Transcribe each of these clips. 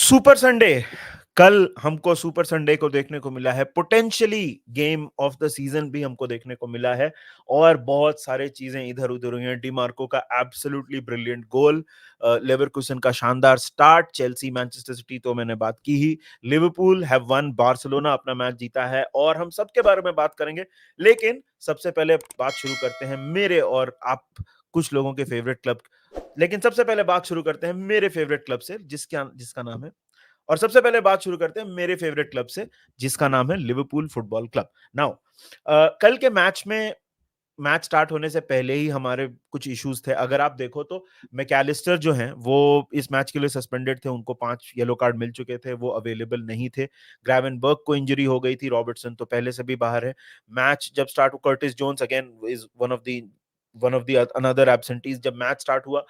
Super Sunday, कल हमको super Sunday को देखने को मिला है, potentially game of the season भी हमको देखने को मिला है और बहुत सारे चीजें इधर उधर हुई हैं। डिमार्को का एब्सोल्युटली ब्रिलियंट गोल, लेवरकुसन का शानदार स्टार्ट, चेल्सी मैनचेस्टर सिटी तो मैंने बात की ही, लिवरपूल हैव वन, बार्सिलोना अपना मैच जीता है और हम सबके बारे में बात करेंगे। लेकिन सबसे पहले बात शुरू करते हैं मेरे और आप कुछ लोगों के फेवरेट क्लब, लेकिन सबसे पहले बात शुरू करते हैं मेरे फेवरेट क्लब से जिसका जिसका नाम है, और सबसे पहले बात शुरू करते हैं मेरे फेवरेट क्लब से जिसका नाम है लिवरपूल फुटबॉल क्लब। नाउ कल के मैच में, मैच स्टार्ट होने से पहले ही हमारे कुछ इश्यूज थे। अगर आप देखो तो मैकैलिस्टर जो हैं वो इस मैच के लिए सस्पेंडेड थे, उनको 5 येलो कार्ड मिल चुके थे, वो अवेलेबल नहीं थे। ग्रेवेनबर्ग को इंजरी हो गई थी, रॉबर्टसन तो पहले से भी बाहर है। मैच जब स्टार्ट हुआ, Curtis Jones again is one of the another absentees. जब मैच स्टार्ट हुआ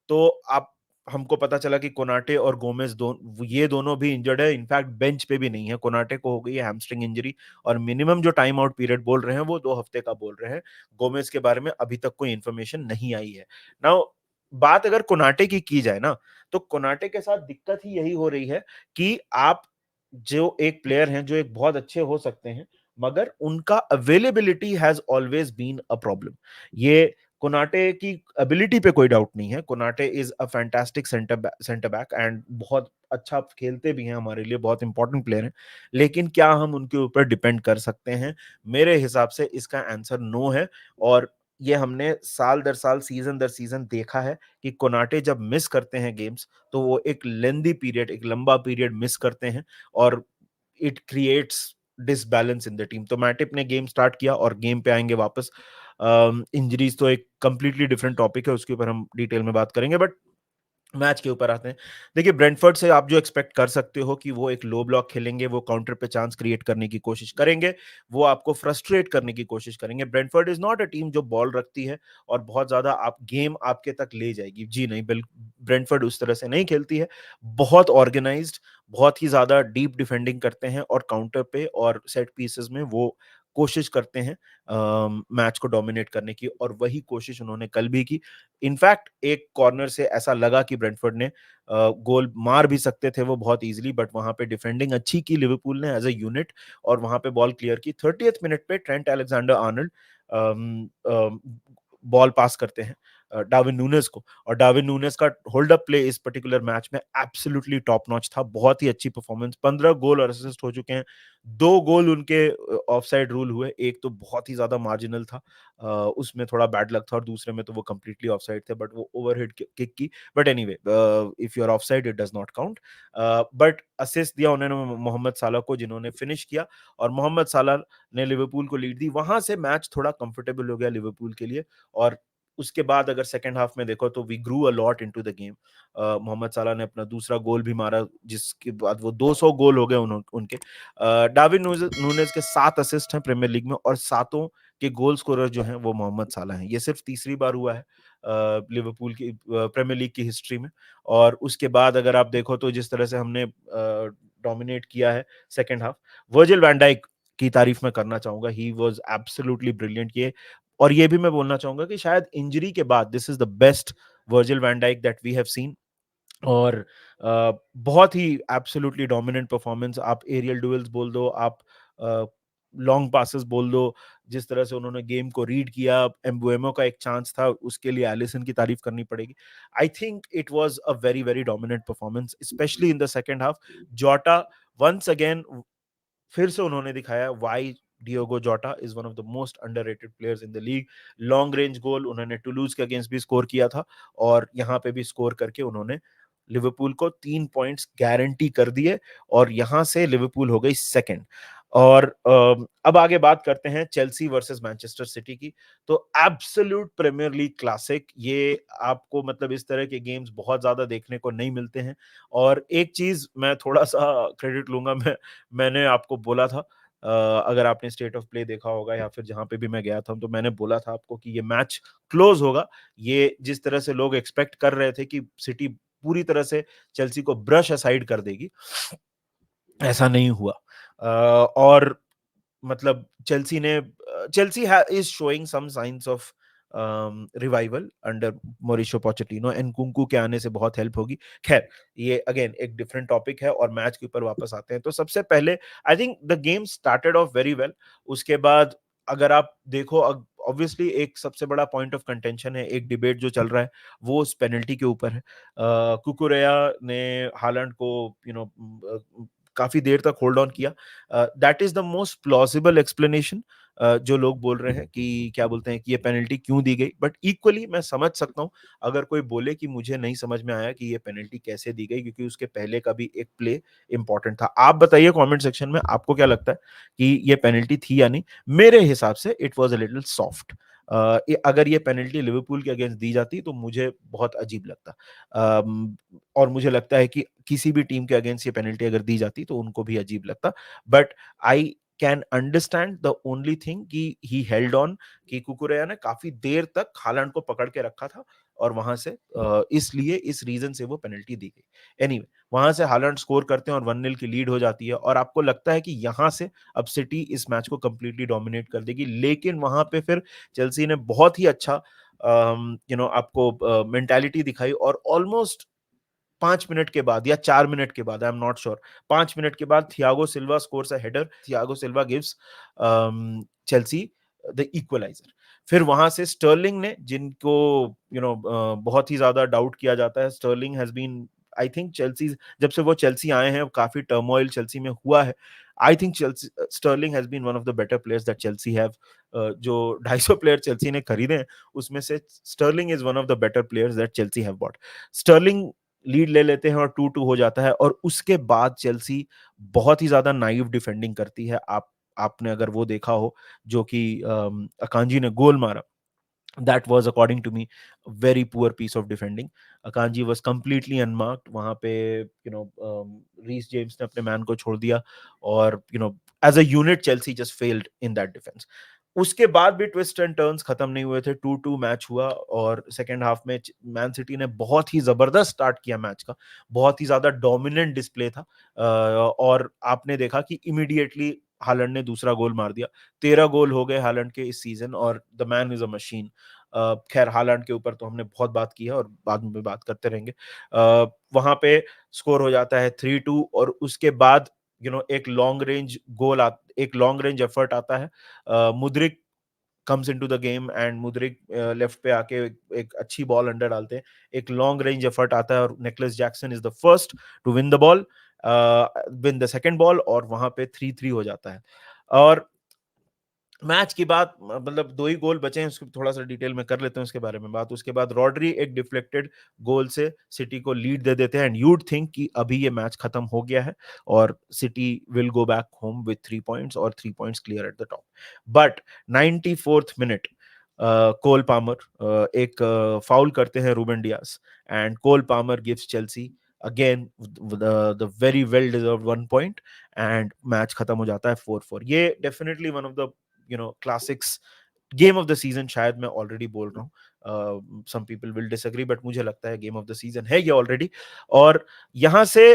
तो आप हमको पता चला कि कोनाटे और गोमेज ये दोनों भी इंजर्ड है, इनफैक्ट बेंच पे भी नहीं है। कोनाटे को हो गई है हैमस्ट्रिंग इंजरी और मिनिमम जो टाइम आउट पीरियड बोल रहे हैं वो 2 हफ्ते का बोल रहे हैं। गोमेज के बारे में अभी तक कोई इंफॉर्मेशन नहीं आई है। नाउ बात अगर कोनाटे की जाए ना, तो कोनाटे के साथ दिक्कत ही यही हो रही है कि आप जो एक प्लेयर हैं जो एक बहुत अच्छे हो सकते हैं, मगर उनका availability has always been a problem. ये कोनाटे की एबिलिटी पे कोई डाउट नहीं है, Konate is a fantastic centre back and बहुत अच्छा खेलते भी हैं, हमारे लिए बहुत इंपॉर्टेंट प्लेयर हैं। लेकिन क्या हम उनके ऊपर डिपेंड कर सकते हैं? मेरे हिसाब से इसका आंसर नो है। और ये हमने साल दर साल, सीजन दर सीजन देखा है कि कोनाटे जब मिस करते हैं गेम्स, तो वो एक लेंदी पीरियड, एक लंबा पीरियड मिस करते हैं और it creates disbalance in the team. तो मैटिप ने गेम स्टार्ट किया और गेम पे आएंगे वापस। इंजरीज तो एक कंप्लीटली डिफरेंट टॉपिक है, उसके ऊपर हम डिटेल में बात करेंगे, बट मैच के ऊपर आते हैं। देखिए, ब्रेंटफोर्ड से आप जो एक्सपेक्ट कर सकते हो कि वो एक लो ब्लॉक खेलेंगे, वो काउंटर पे चांस क्रिएट करने की कोशिश करेंगे, वो आपको फ्रस्ट्रेट करने की कोशिश करेंगे। Brentford is not a team जो बॉल रखती है और बहुत ज्यादा आप गेम आपके तक ले जाएगी, जी नहीं, बिल्कुल ब्रेंटफोर्ड उस तरह से नहीं खेलती है। बहुत ऑर्गेनाइज्ड, बहुत ही ज्यादा डीप डिफेंडिंग करते हैं और काउंटर पे और सेट पीसेस में वो कोशिश करते हैं मैच को डोमिनेट करने की, और वही कोशिश उन्होंने कल भी की। इनफैक्ट एक कॉर्नर से ऐसा लगा कि ब्रेंटफोर्ड ने गोल मार भी सकते थे वो बहुत इजीली, बट वहां पे डिफेंडिंग अच्छी की लिवरपूल ने एज अ यूनिट, और वहां पे बॉल क्लियर की। 30th मिनट पे Trent Alexander Arnold ball pass करते हैं डार्विन नूनेज को, और डार्विन नूनेज का होल्ड अप प्ले इस पर्टिकुलर मैच में एब्सोल्युटली टॉप नॉच था। बहुत ही अच्छी परफॉर्मेंस, 15 गोल और असिस्ट हो चुके हैं। 2 गोल उनके ऑफसाइड रूल हुए, एक तो बहुत ही ज्यादा मार्जिनल था, उसमें थोड़ा बैड लक था, और दूसरे में तो वो कंप्लीटली ऑफसाइड थे, बट वो ओवरहेड किक की। But anyway, if you are offside it does not count. But assist दिया उन्होंने मोहम्मद साला को, जिन्होंने फिनिश किया, और मोहम्मद साला ने लिवरपूल को लीड दी। वहां से मैच थोड़ा कंफर्टेबल हो गया लिवरपूल के लिए, और उसके बाद अगर सेकंड हाफ में देखो तो we grew a lot into the game. Mohamed Salah ने अपना दूसरा गोल भी मारा, जिसके बाद वो 200 गोल हो गए उनके। डार्विन नूनेज के 7 असिस्ट हैं प्रीमियर लीग में, और सातों के गोल स्कोरर जो हैं वो मोहम्मद साला हैं। ये सिर्फ तीसरी बार हुआ है लिवरपूल की प्रीमियर लीग की हिस्ट्री में। और उसके बाद अगर आप देखो तो जिस तरह से हमने डोमिनेट किया है second half, Virgil van Dijk की तारीफ मैं करना चाहूंगा, ही वाज एब्सोल्युटली ब्रिलियंट। ये और ये भी मैं बोलना चाहूंगा कि शायद इंजरी के बाद this is the best Virgil van Dijk that we have seen. और बहुत ही एब्सोल्युटली डोमिनेंट परफॉर्मेंस। आप एरियल डुएल्स बोल दो, आप लॉन्ग पासेस बोल दो, जिस तरह से उन्होंने गेम को रीड किया। एम्बुएमो का एक चांस था, उसके लिए एलिसन की तारीफ करनी पड़ेगी। I think it was a very very dominant performance, especially in the second half. Jota once again, फिर से उन्होंने दिखाया why Diogo Jota is one of the most underrated players in the league. Long range goal उन्होंने Toulouse के against भी score किया था, और यहां पे भी स्कोर करके उन्होंने लिवरपूल को 3 पॉइंट्स गारंटी कर दिए, और यहां से लिवरपूल हो गई सेकंड। और अब आगे बात करते हैं चेल्सी वर्सेस मैनचेस्टर सिटी की। तो एब्सोल्यूट प्रीमियर लीग क्लासिक, ये आपको मतलब इस तरह के गेम्स बहुत ज्यादा देखने को नहीं मिलते हैं। और एक चीज मैं थोड़ा सा क्रेडिट लूंगा, मैंने आपको बोला था, अगर आपने स्टेट ऑफ प्ले देखा होगा या फिर जहां पे भी मैं गया था, तो मैंने बोला था आपको कि ये मैच क्लोज होगा। ये जिस तरह से लोग एक्सपेक्ट कर रहे थे कि सिटी पूरी तरह से चेल्सी को ब्रश असाइड कर देगी, ऐसा नहीं हुआ। और मतलब Chelsea is showing some signs of revival under Mauricio Pochettino, Nkunku के आने से बहुत हेल्प होगी। खैर, ये अगेन एक डिफरेंट टॉपिक है और मैच के ऊपर वापस आते हैं। तो सबसे पहले I think the game started off very well. उसके बाद अगर आप देखो, ऑब्वियसली एक सबसे बड़ा पॉइंट ऑफ कंटेंशन है, एक डिबेट जो चल रहा है वो उस पेनल्टी के ऊपर है। कुकुरेया ने हालैंड को काफी देर तक होल्ड ऑन किया। That is the most plausible explanation. जो लोग बोल रहे हैं कि क्या बोलते हैं कि ये पेनल्टी क्यों दी गई, बट इक्वली मैं समझ सकता हूं अगर कोई बोले कि मुझे नहीं समझ में आया कि ये पेनल्टी कैसे दी गई, क्योंकि उसके पहले का भी एक प्ले इंपॉर्टेंट था। आप बताइए कमेंट सेक्शन में आपको क्या लगता है कि ये पेनल्टी थी या नहीं। मेरे हिसाब से it was a little soft. अगर ये पेनल्टी लिवरपूल के अगेंस्ट दी जाती तो मुझे बहुत अजीब लगता। और मुझे लगता है कि किसी भी टीम के अगेंस्ट ये पेनल्टी अगर दी जाती तो उनको भी अजीब लगता। But I can understand the only thing कि ही हेल्ड ऑन, कि कुकुरेया ने काफी देर तक हालैंड को पकड़ के रखा था और वहां से इसलिए इस रीजन से वो पेनल्टी दी गई। एनीवे, वहां से हालैंड स्कोर करते हैं और 1-0 की लीड हो जाती है और आपको लगता है कि यहां से अब सिटी इस मैच को कंप्लीटली डोमिनेट कर देगी। लेकिन वहां पे फिर चेल्सी ने बहुत ही अच्छा आपको मेंटालिटी दिखाई और ऑलमोस्ट 5 मिनट के बाद या 4 मिनट के बाद, I am not sure, 5 minute के बाद Thiago Silva scores a header, Thiago Silva gives Chelsea the equaliser. फिर वहां से स्टर्लिंग ने, जिनको बहुत ही ज्यादा डाउट किया जाता है, Sterling has been, I think Chelsea, जब से वो चेल्सी आए हैं काफी टर्मोइल चेल्सी में हुआ है। I think Chelsea, Sterling has been one of the better players that Chelsea have. जो 250 प्लेयर चेल्सी ने खरीदे हैं उसमें से Sterling is one of the better players that Chelsea have bought. Sterling lead ले लेते हैं और 2-2 हो जाता है और उसके बाद चेल्सी बहुत ही ज्यादा नाइव डिफेंडिंग करती है। आपने अगर वो देखा हो जो कि अकांजी ने गोल मारा, that was according to me a very poor piece of defending. Akanji was completely unmarked वहां पे। रीस जेम्स ने अपने मैन को छोड़ दिया और as a unit Chelsea just failed in that defense. उसके बाद भी ट्विस्ट एंड टर्न्स खत्म नहीं हुए थे, 2-2 मैच हुआ और सेकेंड हाफ में मैन सिटी ने बहुत ही जबरदस्त स्टार्ट किया मैच का, बहुत ही ज्यादा डोमिनेंट डिस्प्ले था। और आपने देखा कि इमीडिएटली हालैंड ने दूसरा गोल मार दिया। 13 गोल हो गए हालैंड के इस सीजन और the man is a machine. खैर, हालैंड के ऊपर तो हमने बहुत बात की है और बाद में भी बात करते रहेंगे। वहां पे स्कोर हो जाता है 3-2 और उसके बाद एक लॉन्ग रेंज एक लॉन्ग रेंज एफर्ट आता है। Mudryk comes into the game and Mudryk left पे आके एक अच्छी बॉल अंडर डालते हैं। एक लॉन्ग रेंज एफर्ट आता है और Nicolas Jackson is the first to win the ball, win the second ball, और वहां पे 3-3 हो जाता है। और मैच की बात, मतलब दो ही गोल बचे हैं, उसको थोड़ा सा डिटेल में कर लेते हैं उसके बारे में बात। उसके बाद रॉड्री एक डिफ्लेक्टेड गोल से सिटी को लीड दे देते हैं एंड यूड थिंक कि अभी ये मैच खत्म हो गया है और City will go back home with 3 points और 3 points clear at the top. But 94th minute Cole Palmer एक फाउल करते हैं Ruben Dias and Cole Palmer gives Chelsea again the very well deserved 1 point and match खत्म हो जाता है 4-4। ये definitely one of the classics game of the season, शायद मैं ऑलरेडी बोल रहा हूँ, some people will disagree, but मुझे लगता है गेम ऑफ द सीजन है ये ऑलरेडी। और यहां से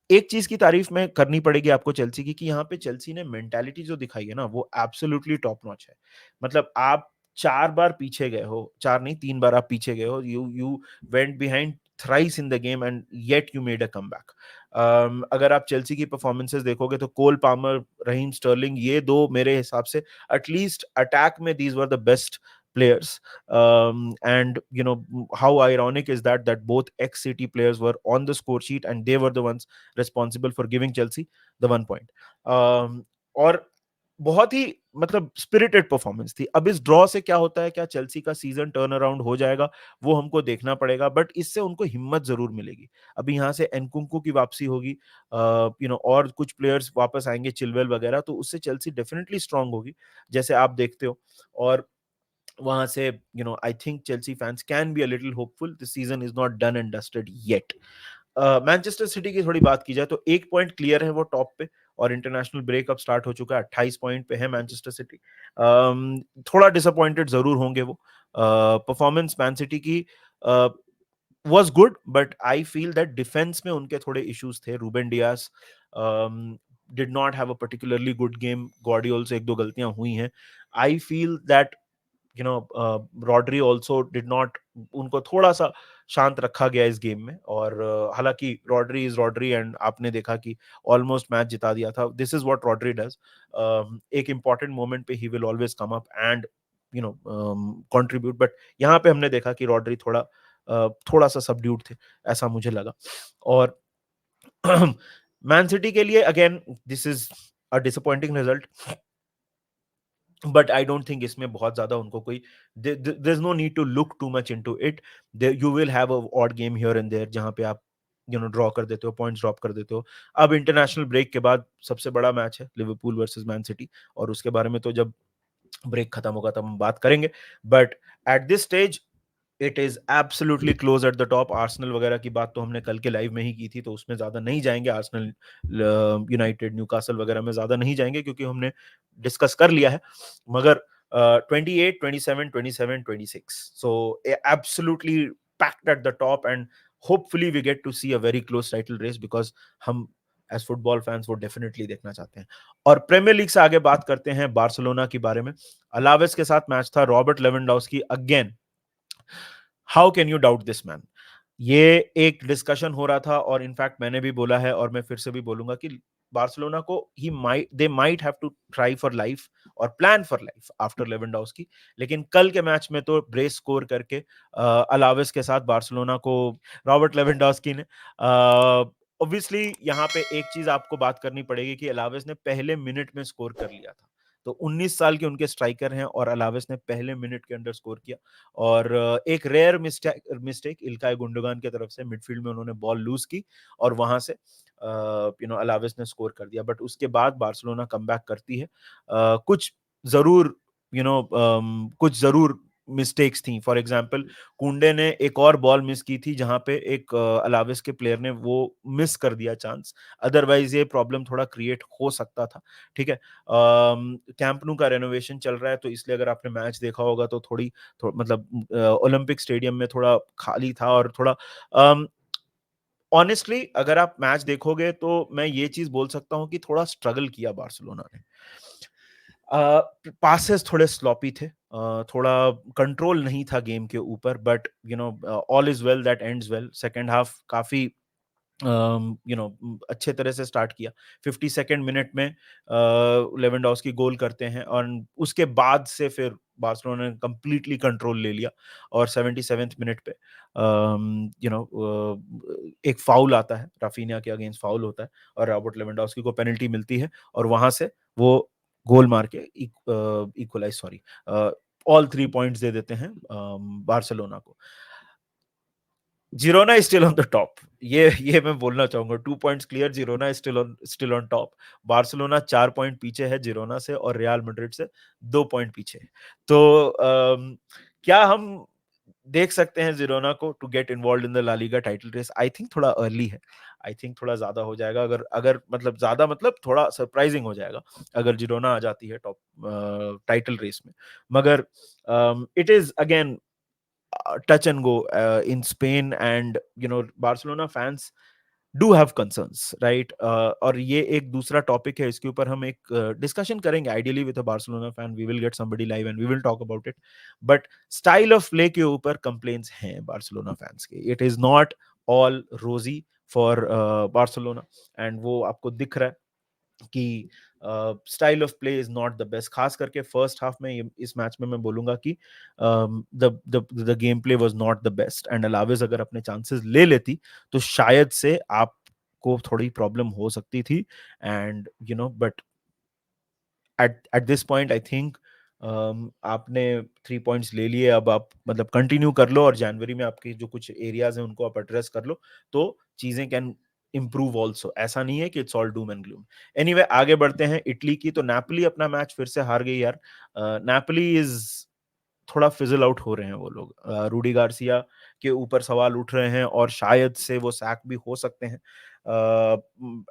एक चीज की तारीफ में करनी पड़ेगी आपको चेल्सी की, कि यहाँ पे चेल्सी ने मेंटालिटी जो दिखाई है ना वो एब्सोल्युटली टॉप नॉच है। मतलब आप 4 बार पीछे गए हो, 4 नहीं 3 बार आप पीछे गए हो, you went behind thrice in the game and yet you made a comeback. अगर आप चेल्सी की परफॉर्मेंसेस देखोगे तो कोल पामर, रहीम स्टर्लिंग, ये दो मेरे हिसाब से एटलीस्ट अटैक में these were the best players. And how ironic is that both ex-City players were on the score sheet and they were the ones responsible for giving Chelsea the 1 point. और बहुत ही मतलब spirited performance थी। अब इस draw से क्या होता है, क्या चेल्सी का सीजन टर्न अराउंड हो जाएगा, वो हमको देखना पड़ेगा, बट इससे उनको हिम्मत जरूर मिलेगी। अभी यहाँ से एनकुंकू की वापसी होगी, और कुछ प्लेयर्स वापस आएंगे, चिलवेल वगैरह, तो उससे चेल्सी डेफिनेटली स्ट्रांग होगी जैसे आप देखते हो। और वहां से आई think Chelsea fans can be a little hopeful, this season is not done and dusted yet. Manchester city की थोड़ी बात की जाए तो 1 पॉइंट क्लियर है वो टॉप पे और इंटरनेशनल ब्रेक अब स्टार्ट हो चुका है, 28 पॉइंट पे है मैनचेस्टर सिटी। थोड़ा डिसअपॉइंटेड जरूर होंगे वो। परफॉर्मेंस मैन सिटी की was good, but I feel that defence में उनके थोड़े इश्यूज थे। Ruben Dias did not have a particularly good game, Gvardiol से एक दो गलतियां हुई हैं। I feel that Rodri also did not, उनको थोड़ा सा शांत रखा गया इस गेम में। और हालांकि रॉड्री इज रॉड्री, एंड आपने देखा कि ऑलमोस्ट मैच जिता दिया था। This is what Rodri does. एक इंपॉर्टेंट मोमेंट पे he will always come up and contribute, but यहाँ पे हमने देखा कि रॉड्री थोड़ा सा सबड्यूड थे, ऐसा मुझे लगा। और मैन सिटी के लिए again this is a disappointing result, but I don't think इसमें बहुत ज्यादा उनको कोई, there is no need to look too much into it. You will have a odd game here and there जहां पे आप ड्रॉ कर देते हो, पॉइंट्स ड्रॉप कर देते हो। अब इंटरनेशनल ब्रेक के बाद सबसे बड़ा मैच है लिवरपूल वर्सेस मैन सिटी, और उसके बारे में तो जब ब्रेक खत्म होगा तब हम बात करेंगे। But at this stage it is absolutely close eight the top. Arsenal वगैरह की बात तो हमने कल के लाइव में ही की थी, तो उसमें ज्यादा नहीं जाएंगे। आर्सेनल, यूनाइटेड, न्यूकासल वगैरह में ज्यादा नहीं जाएंगे क्योंकि हमने डिस्कस कर लिया है। मगर 28, 27, 27, 26, so absolutely packed at the top, and hopefully we get to see a very close title race, because हम एज फुटबॉल फैंस वो डेफिनेटली देखना चाहते हैं। और प्रीमियर लीग से आगे बात करते हैं बार्सिलोना के बारे में। अलावेस के साथ मैच था, Robert Lewandowski again, how can you doubt this man. ये एक डिस्कशन हो रहा था, और इनफैक्ट मैंने भी बोला है और मैं फिर से भी बोलूंगा कि बार्सिलोना को they might have to try for life और plan for life after Lewandowski. लेकिन कल के मैच में तो ब्रेस स्कोर करके अलावेस के साथ बार्सिलोना को रॉबर्ट लेवेंडोव्स्की ने, ऑब्वियसली यहाँ पे एक चीज आपको बात करनी पड़ेगी कि अलावेस ने पहले मिनट में स्कोर कर लिया था। तो 19 साल के उनके स्ट्राइकर हैं और अलावेस ने पहले मिनट के अंदर स्कोर किया। और एक रेयर मिस्टेक इल्काई गुंडोगान की तरफ से, मिडफील्ड में उन्होंने बॉल लूज की और वहां से अलावेस ने स्कोर कर दिया। बट उसके बाद बार्सिलोना कमबैक करती है। कुछ जरूर कुछ जरूर मिस्टेक्स थी। फॉर एग्जांपल, कुंडे ने एक और बॉल मिस की थी जहां पे एक अलावेस के प्लेयर ने वो मिस कर दिया चांस, अदरवाइज ये प्रॉब्लम थोड़ा क्रिएट हो सकता था। ठीक है, कैंप नु का रेनोवेशन चल रहा है, तो इसलिए अगर आपने मैच देखा होगा तो मतलब ओलंपिक स्टेडियम में थोड़ा खाली था, और थोड़ा ऑनेस्टली अगर आप मैच देखोगे तो मैं ये चीज बोल सकता हूं कि थोड़ा स्ट्रगल किया बार्सिलोना ने। पासेस थोड़े स्लॉपी थे, थोड़ा कंट्रोल नहीं था गेम के ऊपर, but all is well that ends well. Second half काफी अच्छे तरह से स्टार्ट किया। 52nd मिनट में लेवेंडोव्स्की गोल करते हैं, और उसके बाद से फिर बार्सिलोना ने कंप्लीटली कंट्रोल ले लिया। और 77th मिनट पे एक फाउल आता है, राफिनिया के अगेंस्ट फाउल होता है, और रॉबर्ट लेवेंडोव्स्की को पेनल्टी मिलती है, और वहां से वो गोल मार के इक्वलाइज, सॉरी, ऑल 3 पॉइंट्स दे देते हैं बार्सिलोना को। Girona is still on the top, ये मैं बोलना चाहूंगा। 2 points clear, Girona is still on top. Barcelona 4 point पीछे है जिरोना से, और रियल मैड्रिड से 2 पॉइंट पीछे है। तो क्या हम देख सकते हैं जिरोना को to get involved in the La Liga title race? I think थोड़ा अर्ली है। आई थिंक थोड़ा ज्यादा हो जाएगा, अगर अगर मतलब ज्यादा मतलब थोड़ा सरप्राइजिंग हो जाएगा अगर जिरोना आ जाती है टॉप टाइटल रेस में। मगर it is again touch and go in Spain, and Barcelona fans do have concerns, right? और ये एक दूसरा टॉपिक है, इसके ऊपर हम एक डिस्कशन करेंगे ideally with a Barcelona fan. We will get somebody live and we will talk about it. But style of play के ऊपर कंप्लेंट्स हैं बार्सिलोना फैंस के। It is not all rosy for Barcelona, and वो आपको दिख रहा है कि style of play is not the best. खास करके फर्स्ट हाफ में इस मैच में मैं बोलूंगा कि the game play was not the best, and Alaves अगर अपने चांसेस ले लेती तो शायद से आपको थोड़ी प्रॉब्लम हो सकती थी। And but at this point I think आपने 3 पॉइंट्स ले लिए, अब आप मतलब कंटिन्यू कर लो, और जनवरी में आपके जो कुछ एरियाज हैं उनको आप एड्रेस कर लो, तो चीजें कैन इंप्रूव ऑल्सो। ऐसा नहीं है कि it's all Doom and gloom. Anyway, आगे बढ़ते हैं इटली की। तो नेपोली अपना मैच फिर से हार गई यार। नेपोली इज थोड़ा फिजल आउट हो रहे हैं वो लोग। रूडी गार्सिया के ऊपर सवाल उठ रहे हैं, और शायद से वो सैक भी हो सकते हैं।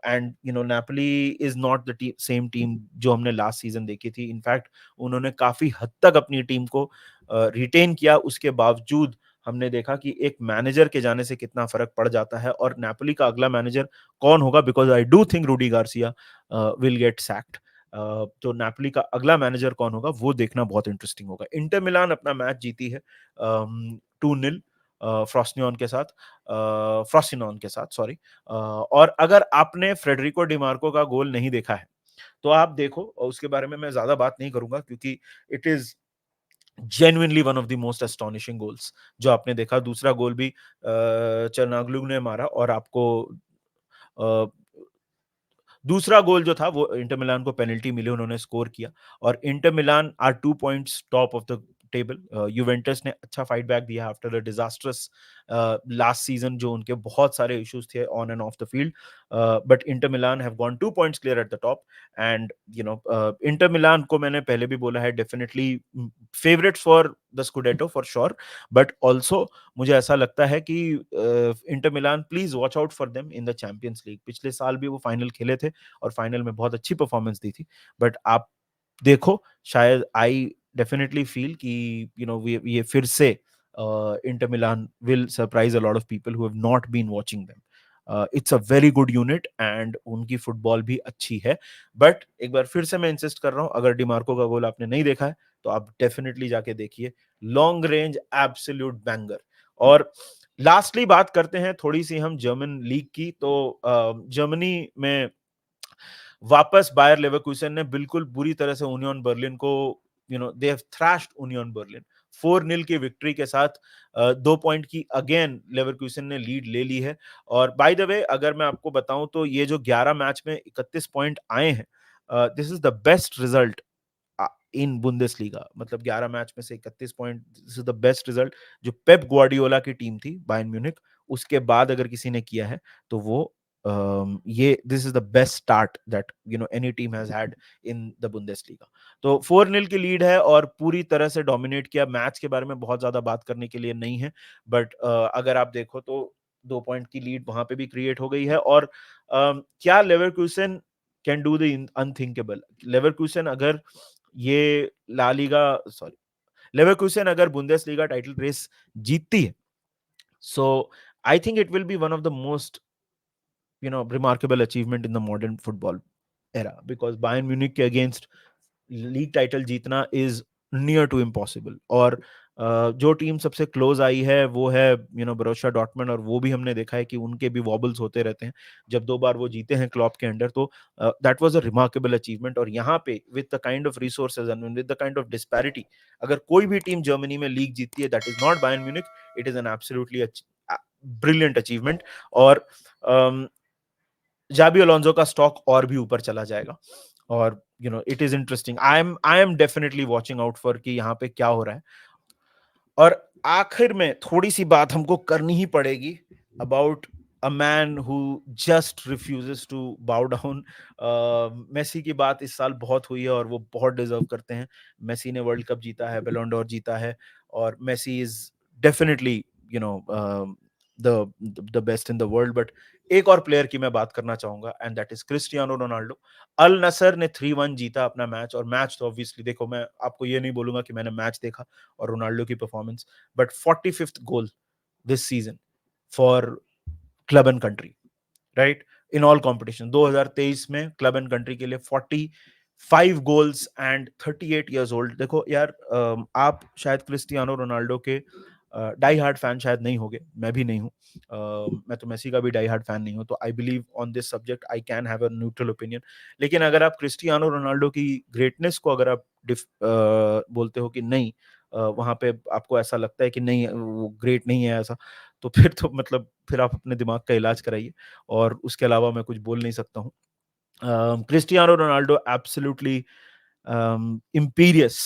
And Napoli is not the same team जो हमने लास्ट सीजन देखी थी। इनफैक्ट उन्होंने काफी हद तक अपनी टीम को रिटेन किया, उसके बावजूद हमने देखा कि एक मैनेजर के जाने से कितना फर्क पड़ जाता है। और नेपोली का अगला मैनेजर कौन होगा, because I do think Rudi Garcia will get sacked. तो नापोली का अगला मैनेजर कौन होगा वो देखना बहुत इंटरेस्टिंग होगा। इंटर मिलान अपना मैच जीती है 2-0 फ्रोसिनोन के साथ, सॉरी। और अगर आपने फ्रेडरिको डिमार्को का गोल नहीं देखा है तो आप देखो, और उसके बारे में मैं ज्यादा बात नहीं करूंगा क्योंकि it is genuinely one of the most astonishing goals जो आपने देखा। दूसरा गोल भी चरनाग्लू ने मारा, और आपको अ, दूसरा गोल जो था वो इंटर मिलान को पेनल्टी मिली, उन्होंने स्कोर किया। और Inter Milan are 2 points top of the table. Juventus ने अच्छा फाइट बैक दिया after a disastrous last season, जो उनके बहुत सारे इश्यूज थे on and off the field. But Inter Milan have gone 2 points clear at the top. And you know Inter Milan को मैंने पहले भी बोला है, definitely favourite for the scudetto for sure. But also मुझे ऐसा लगता है कि Inter Milan, please watch out for them in the champions league. पिछले साल भी वो फाइनल खेले थे और फाइनल में बहुत अच्छी परफॉर्मेंस दी थी। बट आप देखो, शायद आई डेफिनेटली फील कि ये फिर से Inter Milan will surprise a lot of people who have not been watching them. It's a very good unit and उनकी फुटबॉल भी अच्छी है। बट एक बार फिर से मैं इंसिस्ट कर रहा हूं, अगर डिमार्को का गोल आपने नहीं देखा है तो आप डेफिनेटली जाके देखिए। Long range absolute banger. और लास्टली बात करते हैं थोड़ी सी हम जर्मन लीग की। तो जर्मनी में वापस बायर लेवरकुसेन ने बिल्कुल बुरी तरह से यूनियन बर्लिन को, they have thrashed union Berlin 4-0 की विक्ट्री के साथ। 2 पॉइंट की अगेन लेवरकुसेन ने लीड ले ली है। और बाय द वे, अगर मैं आपको बताऊं तो ये जो 11 मैच में 31 पॉइंट आए हैं, this is the best result in Bundesliga. मतलब 11 मैच में से 31 point, this is the best result जो पेप ग्वार्डियोला की टीम थी बायर्न म्यूनिख, उसके बाद अगर किसी ने किया है तो वो ये this is the best start that any team has had in the Bundesliga. तो 4-0 की लीड है और पूरी तरह से डोमिनेट किया। मैच के बारे में बहुत ज्यादा बात करने के लिए नहीं है, बट अगर आप देखो तो 2 पॉइंट की लीड वहां पे भी क्रिएट हो गई है। और क्या Leverkusen can do the unthinkable. Leverkusen अगर ये ला लीगा सॉरी लेवरकुसेन अगर बुंदेसलीगा टाइटल रेस जीतती है, so I think it will be one of the most remarkable achievement in the modern football era, because Bayern Munich के against league title जीतना is near to impossible. और जो team सबसे close आई है वो है बोरुसिया डॉर्टमंड, और वो भी हमने देखा है कि उनके भी वॉबल्स होते रहते हैं। जब 2 बार वो जीते हैं क्लॉप के अंडर, तो that was a remarkable achievement. और यहाँ पे with the kind of resources and with the kind of disparity, अगर कोई भी टीम जर्मनी में लीग जीतती है that is not Bayern Munich, it is an absolutely brilliant achievement. और जाबी अलोंसो का स्टॉक और भी ऊपर चला जाएगा। और it is interesting. I am definitely watching out for कि यहाँ पे क्या हो रहा है। और आखिर में थोड़ी सी बात हमको करनी ही पड़ेगी about a man who just refuses to bow down. Messi की बात इस साल बहुत हुई है और वो बहुत डिजर्व करते हैं। मेसी ने वर्ल्ड कप जीता है, बैलन डोर जीता है, और Messi is definitely you know the the best in the world. But एक और प्लेयर की मैं बात करना चाहूंगा and that is Cristiano Ronaldo. Al Nassr ने 3-1 जीता अपना मैच। और मैच तो ऑब्वियसली देखो, मैं आपको ये नहीं बोलूंगा कि मैंने मैच देखा और रोनाल्डो की performance, but 45th goal this season for club and country, right, in all competition. 2023 में क्लब एंड कंट्री के लिए 45 गोल्स एंड 38 इयर्स ओल्ड। देखो यार, आप शायद क्रिस्टियानो रोनाल्डो के डाई हार्ड फैन शायद नहीं होगे, मैं भी नहीं हूँ। मैं तो मेसी का भी डाई हार्ड फैन नहीं हूँ, तो I believe on this subject I can have a neutral opinion. लेकिन अगर आप क्रिस्टियानो रोनाल्डो की ग्रेटनेस को अगर आप बोलते हो कि नहीं, वहां पे आपको ऐसा लगता है कि नहीं वो ग्रेट नहीं है ऐसा, तो फिर तो मतलब फिर आप अपने दिमाग का इलाज कराइए। और उसके अलावा मैं कुछ बोल नहीं सकता हूँ। Cristiano Ronaldo absolutely imperious.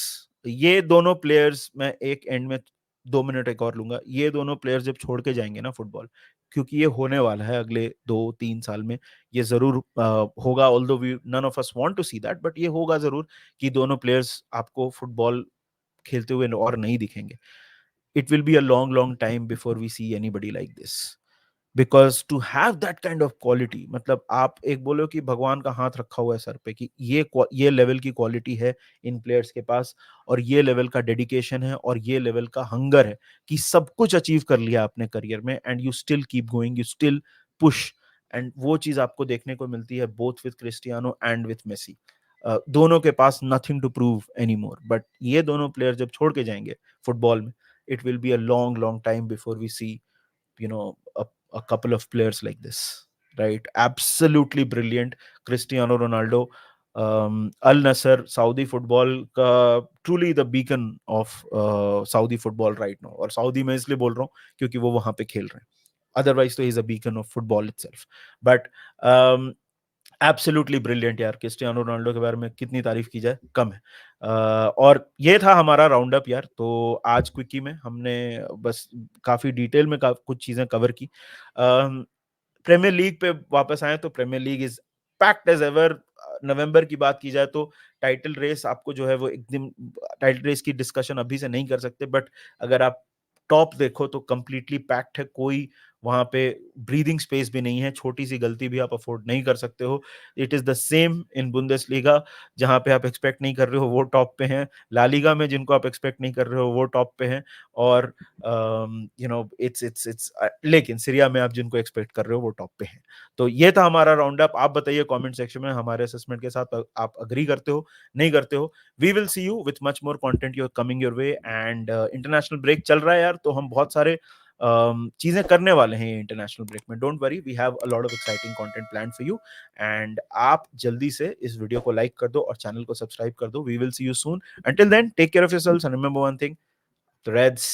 ये दोनों प्लेयर्स, मैं एक एंड में 2 मिनट एक और लूंगा, ये दोनों प्लेयर्स जब छोड़ के जाएंगे ना फुटबॉल, क्योंकि ये होने वाला है अगले 2-3 साल में, ये जरूर होगा। Although we none of us want to see that, but ये होगा जरूर कि दोनों प्लेयर्स आपको फुटबॉल खेलते हुए और नहीं दिखेंगे। It will be a long long time before we see anybody like this, because to have that kind of quality, मतलब आप एक बोलो कि भगवान का हाथ रखा हुआ है सर पे कि ये लेवल की क्वालिटी है इन प्लेयर्स के पास, और ये लेवल का डेडिकेशन है, और ये लेवल का हंगर है कि सब कुछ अचीव कर लिया अपने करियर में and you still keep going, you still push. And वो चीज आपको देखने को मिलती है both with Cristiano and with Messi. दोनों के पास nothing to prove any more, but ये दोनों प्लेयर जब छोड़ के जाएंगे फुटबॉल में, it will be a long long time before we see a couple of players like this, right? Absolutely brilliant. Cristiano Ronaldo, Al Nassr, Saudi football का truly the beacon of Saudi football right now. और Saudi में इसलिए बोल रहा हूँ क्योंकि वो वहां पे खेल रहे हैं, अदरवाइज तो is a beacon of football itself. But absolutely brilliant यार, क्रिस्टियानो रोनाल्डो के बारे में कितनी तारीफ की जाए कम है। और ये था हमारा राउंड अप यार। तो आज क्विकी में हमने बस काफी डिटेल में कुछ चीजें कवर की। प्रीमियर लीग पे वापस आए तो Premier League is packed as ever. नवंबर की बात की जाए तो टाइटल रेस आपको जो है वो एकदम, टाइटल रेस की डिस्कशन अभी से नहीं कर सकते, बट अगर आप टॉप देखो तो कंप्लीटली पैक्ड है, कोई वहां पे ब्रीदिंग स्पेस भी नहीं है, छोटी सी गलती भी आप अफोर्ड नहीं कर सकते हो। It is the same in Bundesliga, जहां पे आप एक्सपेक्ट नहीं कर रहे हो वो टॉप पे हैं, ला लीगा में जिनको आप एक्सपेक्ट नहीं कर रहे हो वो टॉप पे हैं, और इट्स लेकिन सीरिया में आप जिनको एक्सपेक्ट कर रहे हो वो टॉप पे हैं। तो ये था हमारा राउंड अप। आप बताइए कमेंट सेक्शन में हमारे असेसमेंट के साथ आप अग्री करते हो, नहीं करते हो। We will see you with much more content your coming your way. And international break चल रहा है यार, तो हम बहुत सारे चीजें करने वाले हैं इंटरनेशनल ब्रेक में। Don't worry, we have a lot of exciting content plan for you. And आप जल्दी से इस वीडियो को लाइक कर दो और चैनल को सब्सक्राइब कर दो। We will see you soon. Until then, take care of yourselves and remember one thing, the Reds